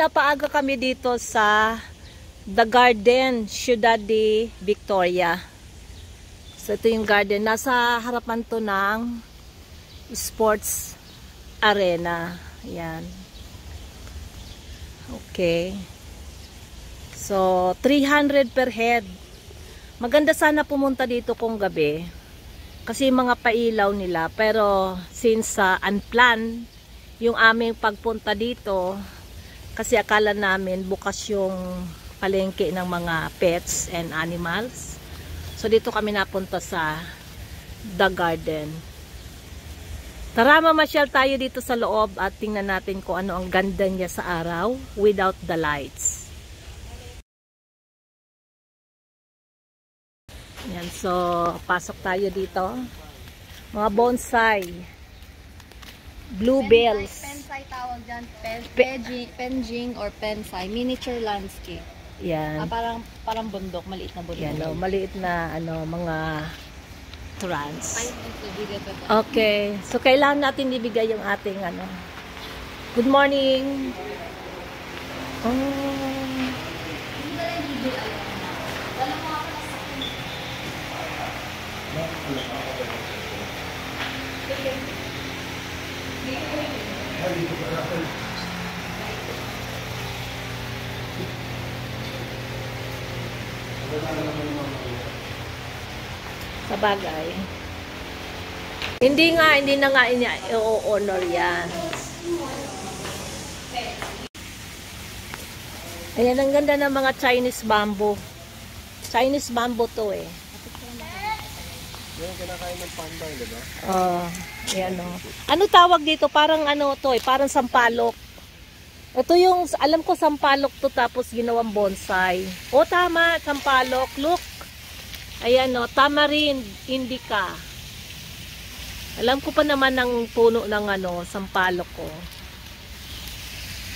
napaaga kami dito sa The Garden, Ciudad de Victoria. So ito yung garden. Nasa harapan to ng sports arena. Ayan. Okay. So 300 per head. Maganda sana pumunta dito kung gabi. Kasi mga pailaw nila. Pero since unplanned yung aming pagpunta dito, kasi akala namin bukas yung palengke ng mga pets and animals. So dito kami napunta sa The Garden. Tara, mamasyal tayo dito sa loob at tingnan natin kung ano ang ganda niya sa araw without the lights. Yan, so pasok tayo dito. Mga bonsai. Bluebells. Pensai tawag dyan. Penjing or pensai. Miniature landscape. Yan. Parang bundok. Maliit na bundok. Yan, maliit na mga trans. Okay. So, kailangan natin ibigay yung ating Good morning. Sa bagay. Hindi na nga i-honor yan. Ayan, ang ganda ng mga Chinese bamboo. Chinese bamboo to eh. Yung kinakain ng panda, di ba? Ayan o. Ano tawag dito? Parang to eh, parang sampalok. Ito yung, alam ko sampalok to tapos ginawang bonsai. O tama, sampalok. Look. Ayan o, tamarind indica. Alam ko pa naman ng puno ng sampalok ko.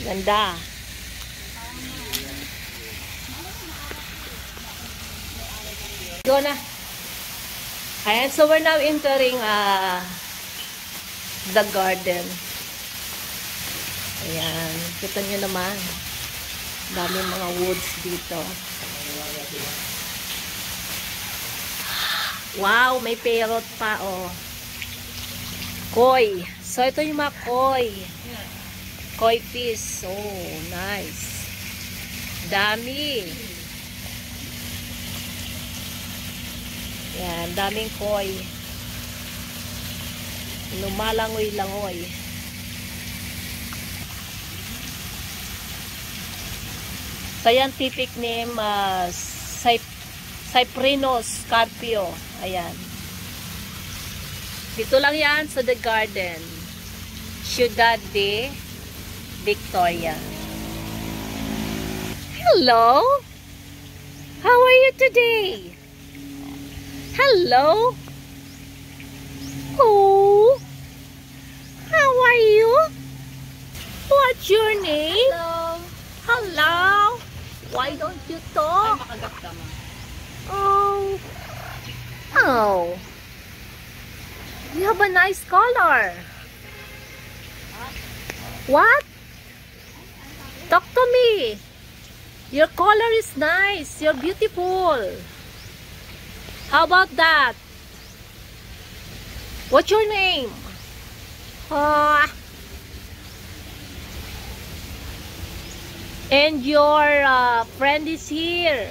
Ganda. Go na. Ayan, so we're now entering the garden. Ayan, kita nyo naman. Daming mga woods dito. Wow, may parrot pa, oh. Koi. So, ito yung mga koi. Koi fish. Oh, nice. Dami. Yan, daming koi. Lumalangoy-langoy. Scientific name, Cyprinus carpio. Ayan. Dito lang yan sa The Garden. Ciudad de Victoria. Hello? How are you today? Hello? Oh, how are you? What's your name? Hello. Hello? Why don't you talk? Oh. Oh. You have a nice color. What? Talk to me. Your color is nice. You're beautiful. How about that? What's your name? And your friend is here.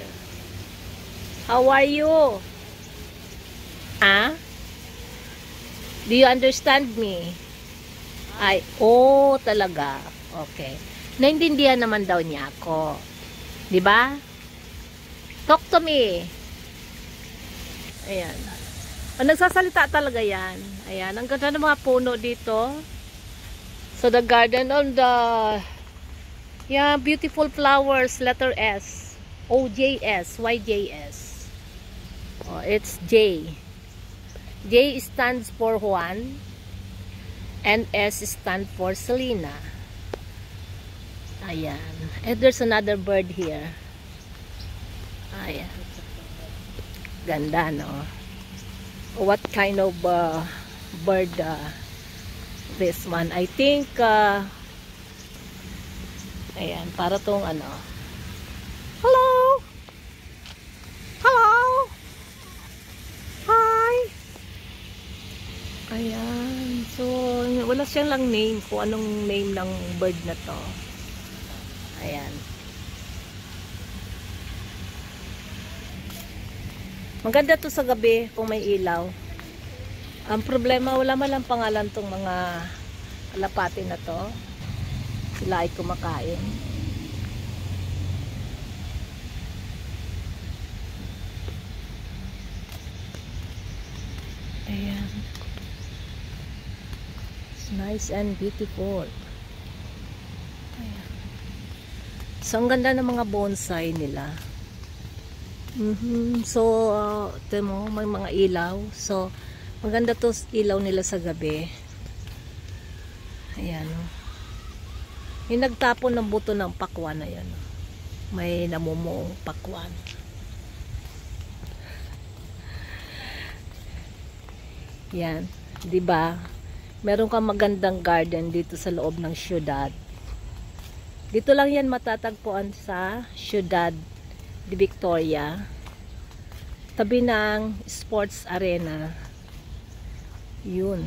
How are you? Do you understand me? Talaga. Okay. Naintindihan naman daw niya ako. 'Di ba? Talk to me. Ayan. Nagsasalita talaga yan. Ayan. Ang ganda ng mga puno dito. So, the garden on the beautiful flowers, letter S. O-J-S. Y-J-S. Oh, it's J. J stands for Juan. And S stands for Selena. Ayan. And there's another bird here. Ayan. Ganda, no? What kind of bird this one? I think Ayan, para tong ano. Hello! Hello! Hi! Ayan. So, wala siyang lang name kung anong name ng bird na to. Ayan. Maganda to sa gabi kung may ilaw. Ang problema, wala man lang pangalan tong mga kalapati na to. Sila ay kumakain. Ayan. It's nice and beautiful. Ayan. So, ang ganda ng mga bonsai nila. So, ito mo, may mga ilaw. So, maganda to ilaw nila sa gabi. Ayan. Yung nagtapon ng buto ng pakwan na yan. May namumuong pakwan. Yan. Diba? Meron kang magandang garden dito sa loob ng syudad. Dito lang yan matatagpuan sa Ciudad de Victoria. Tabi ng sports arena. Yun.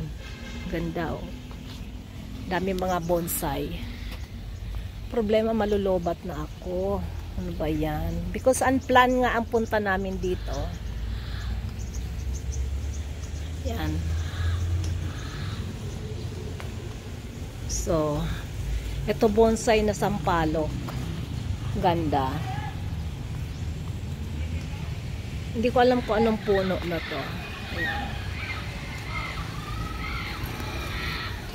Ganda oh. Dami mga bonsai. Problema, malulobat na ako. Ano ba yan? Because unplanned nga ang punta namin dito. Yan. So, ito bonsai na sampalok. Ganda. Hindi ko alam kung anong puno na to.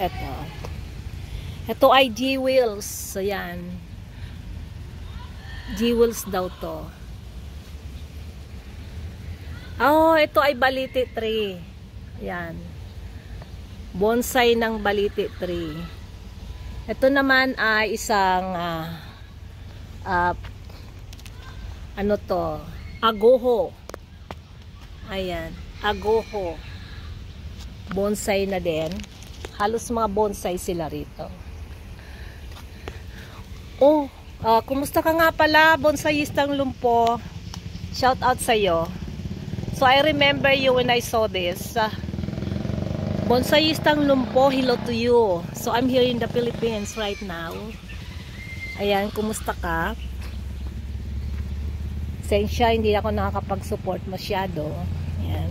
Ayan. Ito ay G-Wheels. Ayan. G-Wheels daw to. Oh, ito ay baliti tree. Ayan. Bonsai ng baliti tree. Ito naman ay isang ano to? Agoho. Ayan. Agoho. Bonsai na din. Halos mga bonsai sila rito. Oh, kumusta ka nga pala, bonsaiistang Lumpo? Shout out sa'yo. So, I remember you when I saw this. Bonsaiistang Lumpo, hello to you. So, I'm here in the Philippines right now. Ayan, kumusta ka? Sensya, hindi ako nakakapag-support masyado. Ayan.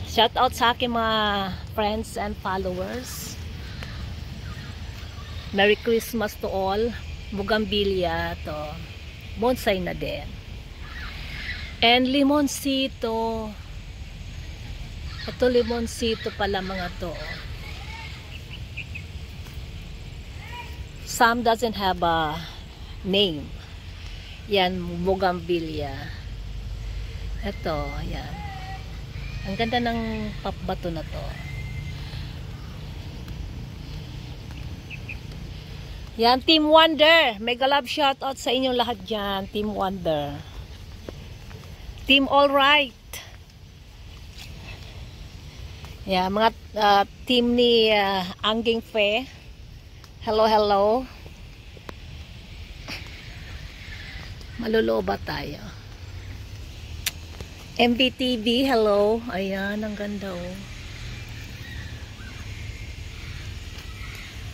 Shout out sa aking mga friends and followers. Merry Christmas to all. Bougainvillea to. Bonsai na din. And limoncito. Ito limoncito pala mga to. Some doesn't have a name. Yan, Bougainvillea. Ito, yan. Ang ganda ng papbato na to. Yan, Team Wonder. Mega love shoutout sa inyong lahat dyan. Team Wonder. Team Alright. Yan, mga team ni Angging Fe. Hello, hello. Maluloba tayo. MVTV, hello. Ayan, ang ganda oh.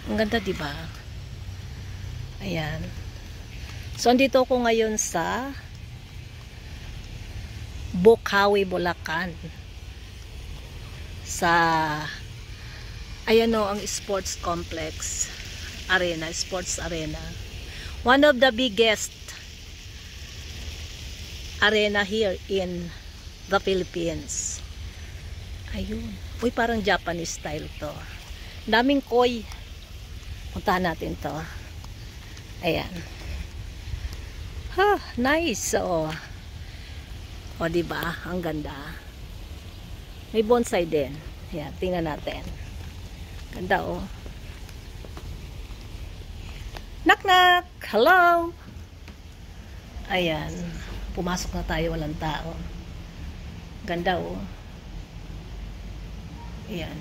Ang ganda, diba? Ayan. So, andito ako ngayon sa Bocaue, Bulacan. Sa ayan o, ang sports complex arena, sports arena. One of the biggest arena here in the Philippines. Ayun. Uy, parang Japanese style to. Daming koi. Puntahan natin to. Ayan. Ha, nice. O, diba? Ang ganda. May bonsai din. Ayan, tingnan natin. Ganda, oh. Knock, knock. Hello. Ayan. Pumasok na tayo, walang tao. Ganda, oh. Ayan.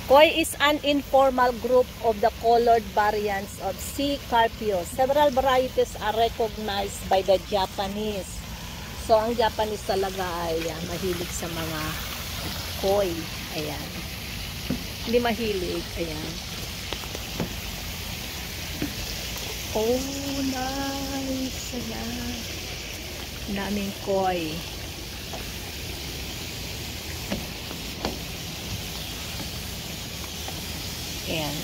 Koi is an informal group of the colored variants of C. carpios. Several varieties are recognized by the Japanese. So, ang Japanese talaga ay mahilig sa mga koi. Ayan. Hindi mahilig. Ayan. Oh, nice. Ayan. Daming koi. Ayan.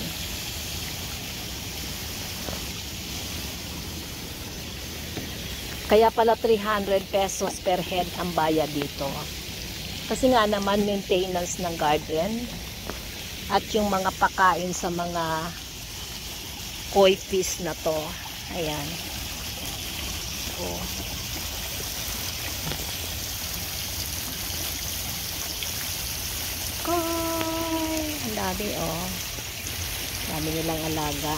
Kaya pala 300 pesos per head ang bayad dito. Kasi nga naman maintenance ng garden at yung mga pakain sa mga koi fish na to. Ayan. Oh. Koi! Ang dami oh. Dami nilang alaga.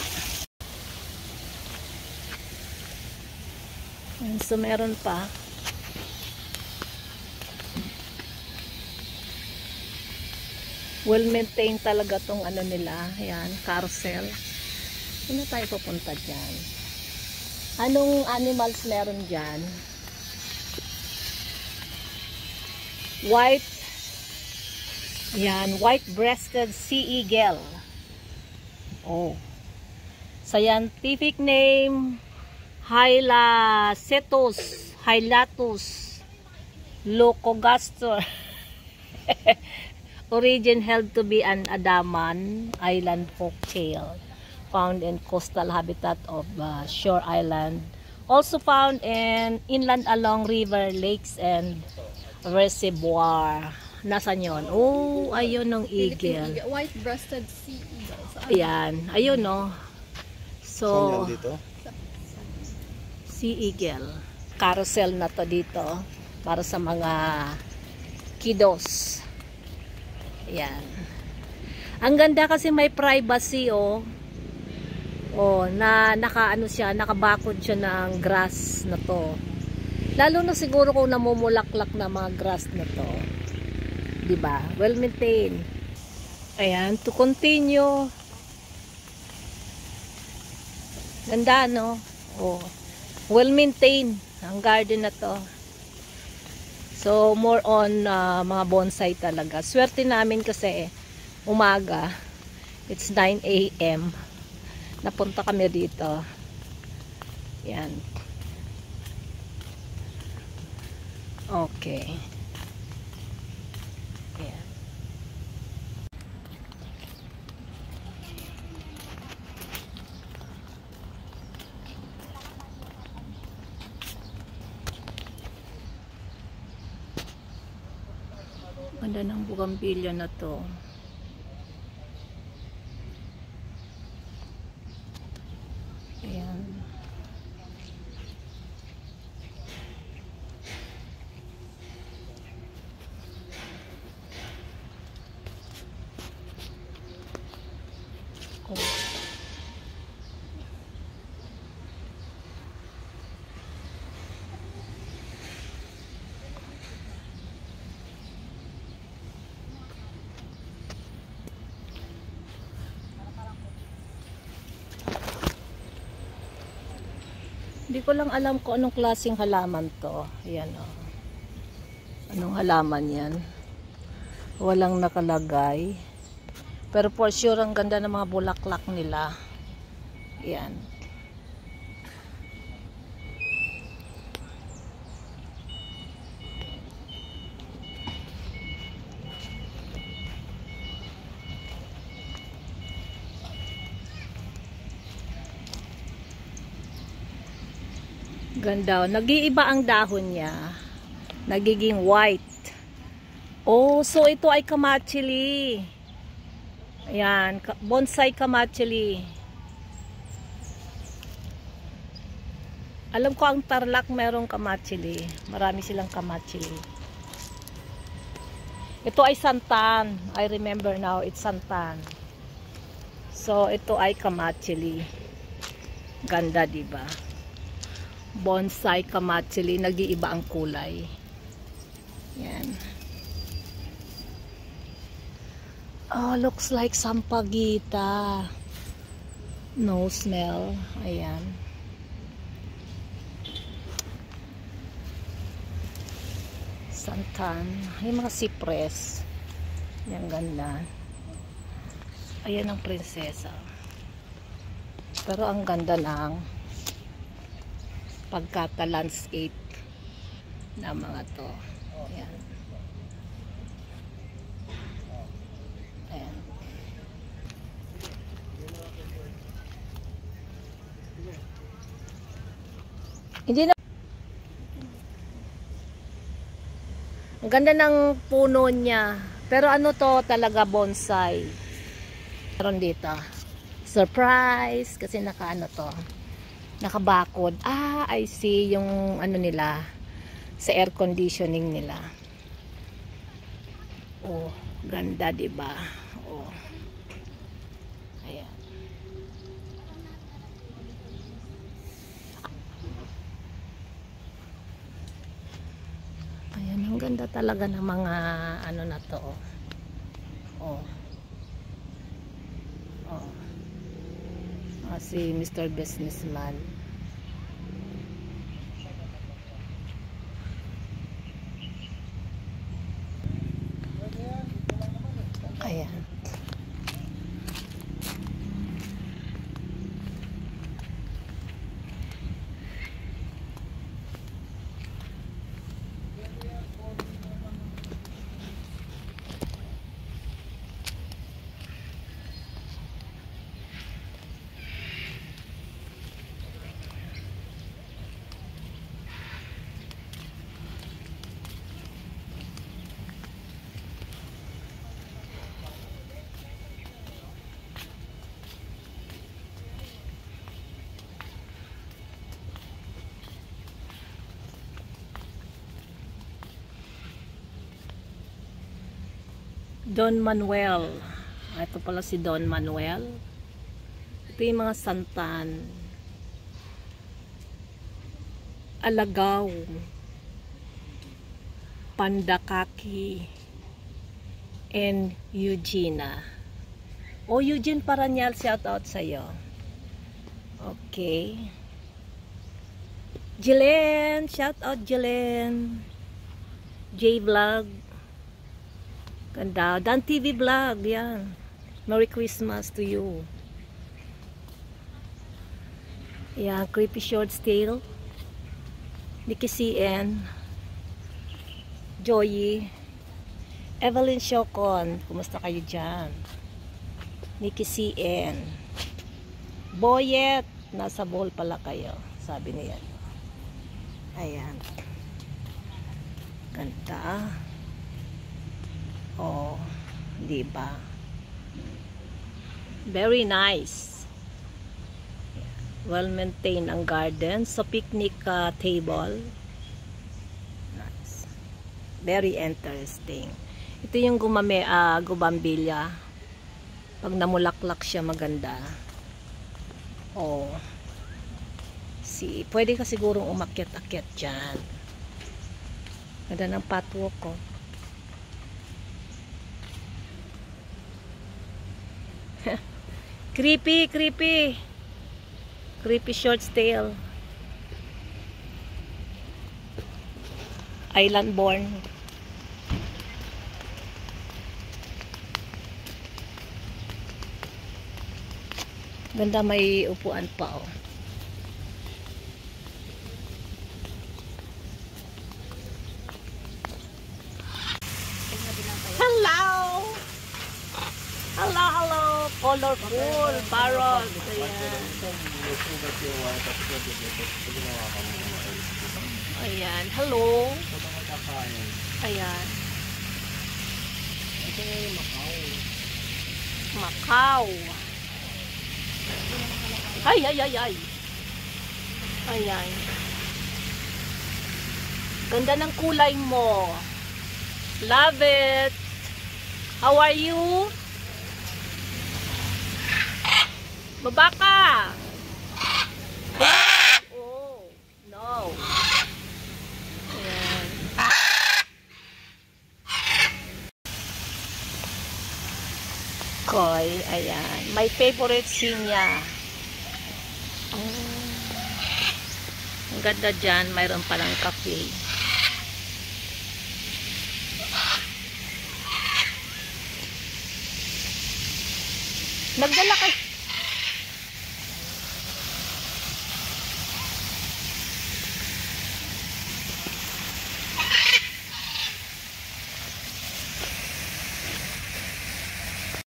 So, meron pa. Well maintained talaga tong ano nila. Ayan, carousel. Sino tayo pupunta dyan? Anong animals meron dyan? White. Ayan, white-breasted sea eagle. Oh. Scientific name Hylacetus leucogastor. Origin held to be an Andaman Island folktale found in coastal habitat of shore island. Also found in inland along river, lakes, and reservoir. Nasaan yun? Oh, ayun ng eagle. White-breasted sea eagle. Ayan. Ayun, no? So, dito? sea eagle. Carousel na to dito. Para sa mga kiddos. Ayan. Ang ganda kasi may privacy, oh. Oh, na nakaano siya, nakabakod siya ng grass na to. Lalo na siguro kung namumulaklak na mga grass na to. 'Di ba? Well maintained. Ayan, to continue. Ganda, no? Oh. Well maintained ang garden na to. So, more on mga bonsai talaga. Swerte namin kasi umaga. It's 9 AM. Napunta kami dito. Yan. Okay. Yan. Ganda ng bugambilya na to. Ayan. Oh. Hindi ko lang alam kung anong klaseng halaman to. Ayan o. Anong halaman yan? Walang nakalagay. Pero for sure ang ganda ng mga bulaklak nila. Ayan. Ganda. Nag-iiba ang dahon niya. Nagiging white. Oh, so ito ay kamachili. Ayan. Bonsai kamachili. Alam ko ang Tarlac merong kamachili. Marami silang kamachili. Ito ay santan. I remember now. It's santan. So, ito ay kamachili. Ganda, diba? Bonsai kamatsili, nag-iiba ang kulay. Yan. Oh, looks like sampagita. No smell. Ayan. Santan. Yung mga cypress. Yan, ganda. Ayan ang prinsesa. Pero ang ganda ng pagkaka-landscape na mga to. Ayan. Ayan. Hindi na. Ang ganda ng puno niya. Pero ano to talaga, bonsai. Meron dito. Surprise! Kasi naka-ano to. Nakabakod. Ah, I see. Yung ano nila. Sa air conditioning nila. Oh, ganda, diba? Oh. Ayan. Ayan, ang ganda talaga ng mga ano na to. Oh. Oh. Ah, si Mr. Businessman. Ayan. Don Manuel. Ito pala si Don Manuel. Ito yung mga santan. Alagaw. Pandakaki. And Eugenia. O Eugene Paranyal, shout out sa'yo. Okay. Jillian, shout out Jillian. J Vlog. Ganda. Dan TV Vlog. Yan. Merry Christmas to you. Yan. Creepy Short Tale. Nikki CN. Joey. Evelyn Shokon. Kumusta kayo dyan? Nikki CN. Boyet. Nasa bowl pala kayo. Sabi niya. Ayan. Ganda. Oh, di ba? Very nice. Well maintained ang garden. So picnic table. Nice. Very interesting. Ito yung gubambilya. Pag namulaklak siya, maganda. Oh. Pwede ka sigurong umakyat-akyat dyan. Ganda ng patwalk ko. Creepy, creepy. Creepy short tail. Island born. Ganda, may upuan pa oh. Hello! Hello, hello! Colorful parrot. Ayan. Ayan. Hello. Ayan. Macau. Ay, ay, ay, ay. Ayan. Ganda ng kulay mo. Love it. How are you? Baba ka. Oh, no. Ayan. My favorite sinya. Oh. Ang ganda dyan. Mayroon palang cafe. Nagdala ka.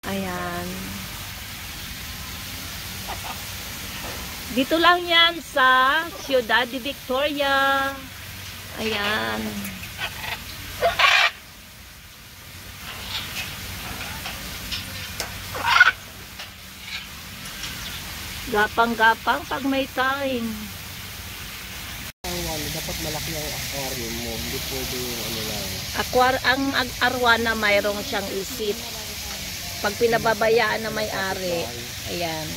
Ayan. Dito lang yan sa Ciudad de Victoria. Ayan. Gapang-gapang pag may time. Dapat malaki ang aquarium mo. Hindi pwede yung ano lang. Ang arwana mayroong siyang isip. Pag pinababayaan na may-ari, ayan.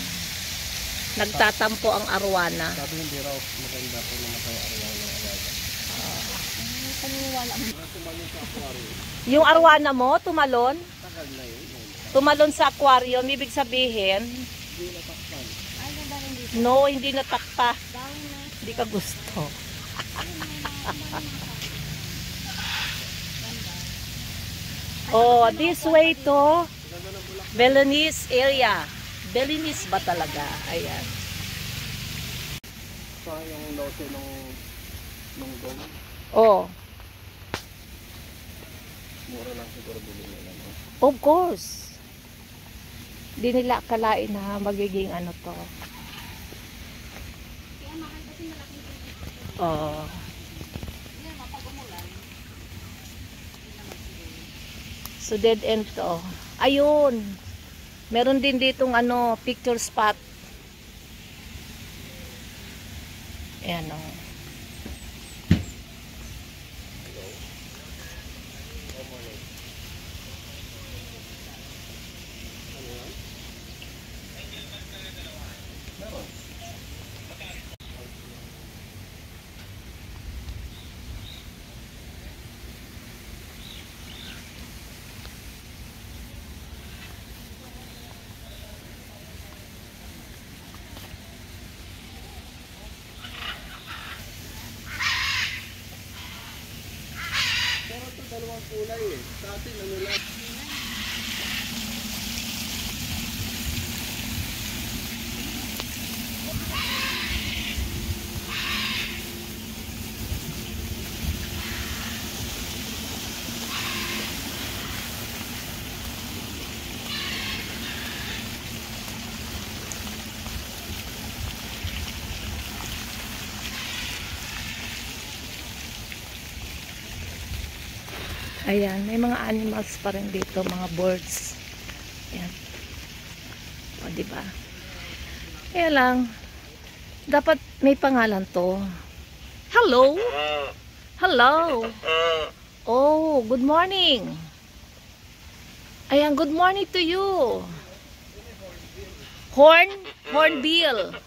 Nagtatampo ang arwana. Sabi hindi raw maganda po namatay ang arwana. Paniniwala mo. Tumalon sa aquarium. Yung arwana mo, tumalon? Tagal na yun. Tumalon sa aquarium, ibig sabihin, Hindi natakpan. Ay, ganda rin dito. no, hindi natakpa. Dahil na. Hindi ka gusto. Oh, this way to Belinis area. Belinis ba talaga? Ayan. Sa yung lote nung dom. Oh, Mura lang siguro bilhin nila. No? of course. Di nila akalain na magiging ano to. Oh. So dead end to. Ayun. Meron din ditong ano, picture spot. Ayan o. Pero ito dalawang kulay eh. Sa atin ano lang. Ayan, may mga animals pa rin dito, mga birds. Ayan. O, diba? Kaya lang, dapat may pangalan to. Hello? Hello? Oh, good morning. Ayan, good morning to you. Hornbill.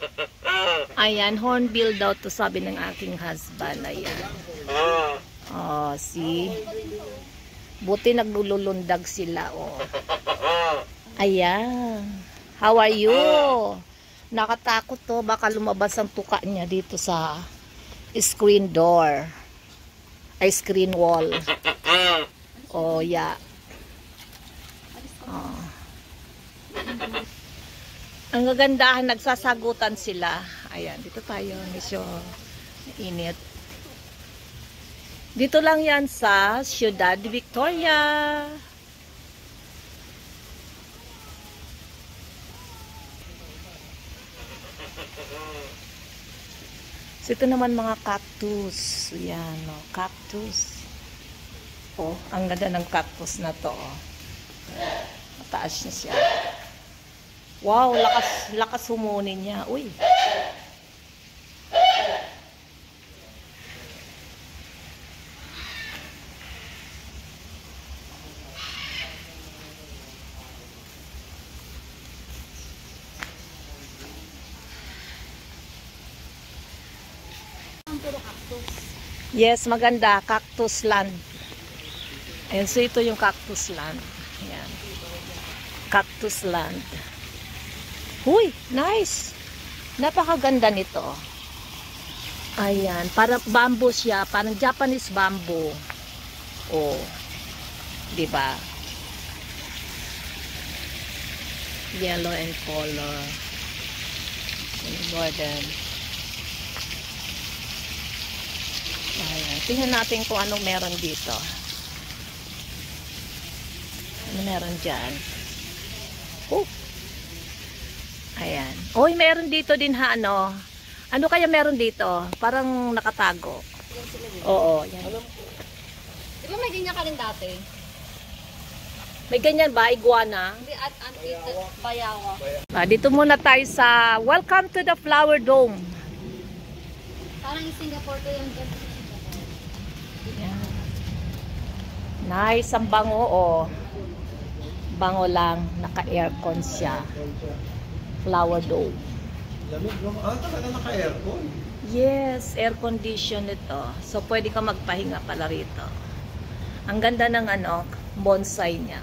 Ayan, hornbill daw to sabi ng aking husband. Ayan. Oh, see? Buti naglulundag sila, oh. Ayan. How are you? Nakatakot to. Baka lumabas ang tuka niya dito sa screen door. Ay, screen wall. Oh, yeah. Oh. Ang gagandahan, nagsasagutan sila. Ayan, dito tayo. Medyo init. Dito lang yan sa Ciudad de Victoria. So, ito naman mga cactus. Yan, no, cactus. Oh, ang ganda ng cactus na to. Oh. Mataas na siya. Wow, lakas humunin niya. Uy. Yes, maganda. Cactus land. Ayan, so ito yung cactus land. Ayan. Cactus land. Huy, nice. Napakaganda nito. Ayan, parang bamboo siya, parang Japanese bamboo. Oh. 'Di ba? Yellow and color. Modern. Ayan, tingnan natin kung anong meron dito. Ano meron dyan? Oh. Ayan. Oy, meron dito din ha, ano? Ano kaya meron dito? Parang nakatago. Oo, yan. Di ba may ganyan ka rin dati? May ganyan ba? Iguana? Hindi, bayawa. Dito muna tayo sa Welcome to the Flower Dome. Parang yung Singapore ko yung Yan. Nice, ang bango, oh. Bango lang, naka-aircon siya. Flower Dome. Lamig, no? Ah, talaga naka-aircon. Yes, air condition ito. So, pwede ka magpahinga pala rito. Ang ganda ng ano, bonsai niya.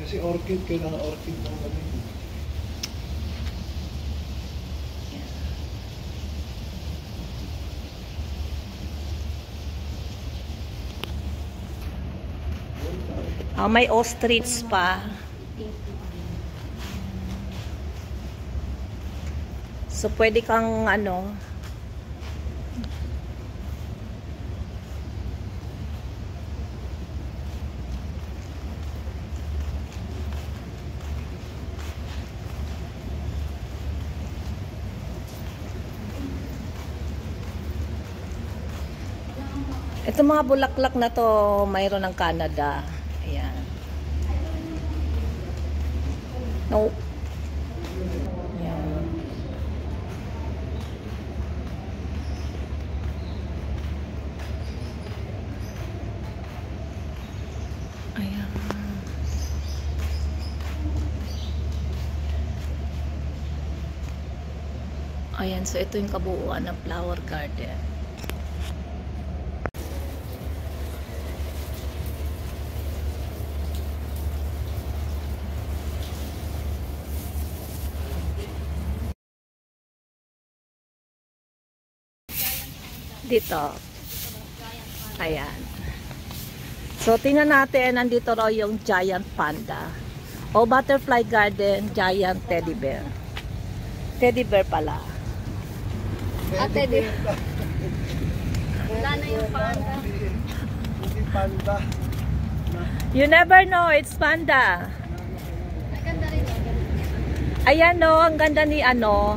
Kasi orchid, kailangan orchid ng lamig. May ostrich pa. So, pwede kang ano, ito mga bulaklak na to, mayroon ng Canada. Ayan. No. Ayan. Ayan. Ayan, so ito yung kabuuan ng flower garden. Dito. Ayan. So, tingnan natin, nandito raw yung giant panda. O butterfly garden, giant teddy bear. Teddy bear pala. Ate, di. Wala na yung panda. Hindi panda. You never know, it's panda. Ang ganda rin. Ayan no, ang ganda ni ano.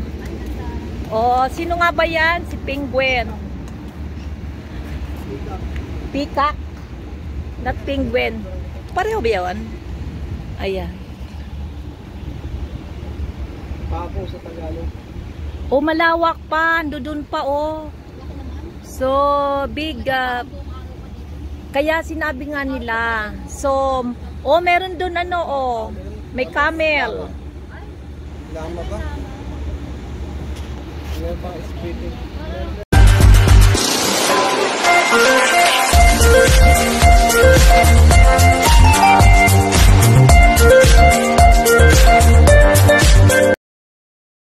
Oh, sino nga ba yan? Si Penguin. Peacock. Not penguin. Pareho ba yun? Ayan. Papo sa Tagalog. Oh, malawak pa. Doon pa, oh. So, big. Kaya sinabi nga nila. So, oh, meron doon ano, oh. May camel. Lama ba? Meron ba speaking?